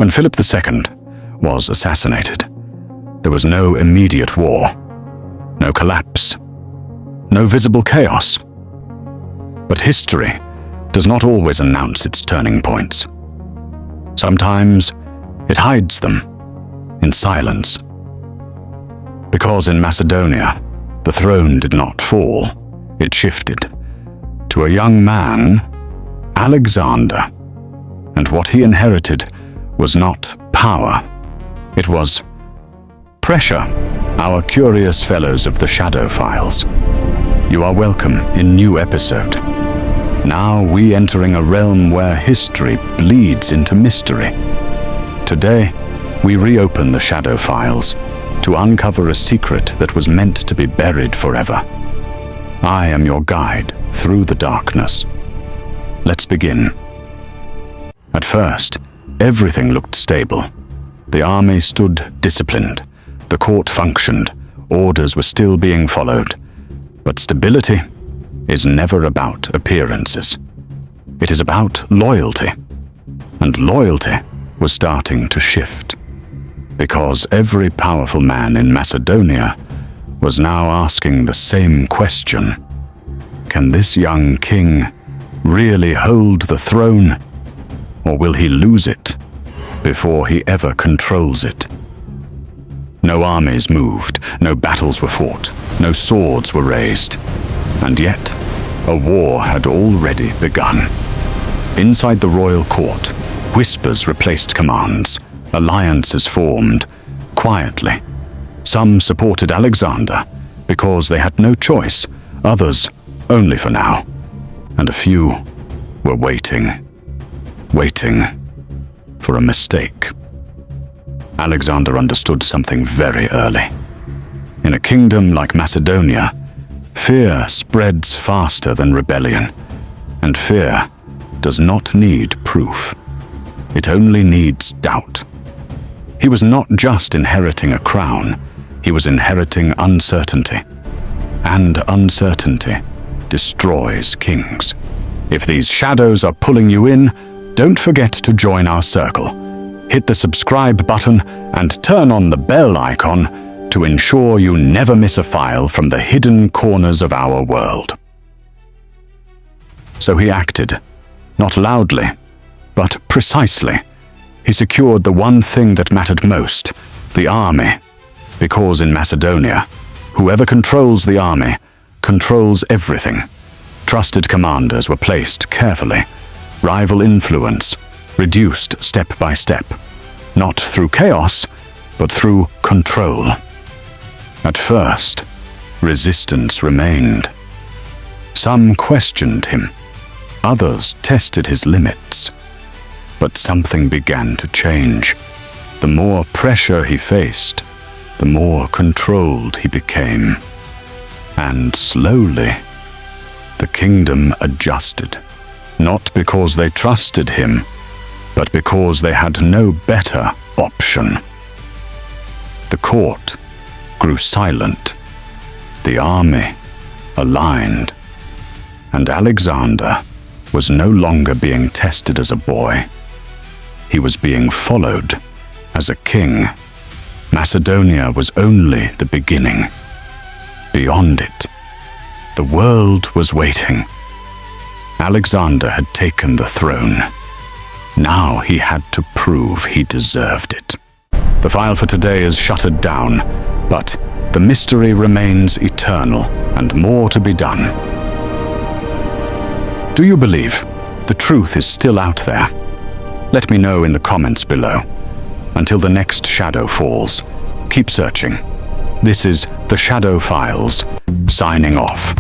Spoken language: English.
When Philip II was assassinated, there was no immediate war, no collapse, no visible chaos. But history does not always announce its turning points. Sometimes it hides them in silence. Because in Macedonia, the throne did not fall, it shifted to a young man, Alexander. And what he inherited was not power, it was pressure. Our curious fellows of the Shadow Files, you are welcome in new episode. Now we entering a realm where history bleeds into mystery. Today, we reopen the Shadow Files to uncover a secret that was meant to be buried forever. I am your guide through the darkness. Let's begin. At first, everything looked stable. The army stood disciplined. The court functioned. Orders were still being followed. But stability is never about appearances. It is about loyalty. And loyalty was starting to shift. Because every powerful man in Macedonia was now asking the same question. Can this young king really hold the throne? Or will he lose it before he ever controls it? No armies moved, no battles were fought, no swords were raised. And yet, a war had already begun. Inside the royal court, whispers replaced commands, alliances formed, quietly. Some supported Alexander because they had no choice, others only for now. And a few were waiting for a mistake. Alexander understood something very early. In a kingdom like Macedonia, fear spreads faster than rebellion, and fear does not need proof. It only needs doubt. He was not just inheriting a crown, he was inheriting uncertainty. And uncertainty destroys kings. If these shadows are pulling you in, don't forget to join our circle. Hit the subscribe button and turn on the bell icon to ensure you never miss a file from the hidden corners of our world. So he acted, not loudly, but precisely. He secured the one thing that mattered most, the army. Because in Macedonia, whoever controls the army controls everything. Trusted commanders were placed carefully. Rival influence reduced step by step, not through chaos, but through control. At first, resistance remained. Some questioned him, others tested his limits. But something began to change. The more pressure he faced, the more controlled he became. And slowly, the kingdom adjusted. Not because they trusted him, but because they had no better option. The court grew silent, the army aligned, and Alexander was no longer being tested as a boy. He was being followed as a king. Macedonia was only the beginning. Beyond it, the world was waiting. Alexander had taken the throne. Now he had to prove he deserved it. The file for today is shuttered down, but the mystery remains eternal and more to be done. Do you believe the truth is still out there? Let me know in the comments below. Until the next shadow falls, keep searching. This is the Shadow Files, signing off.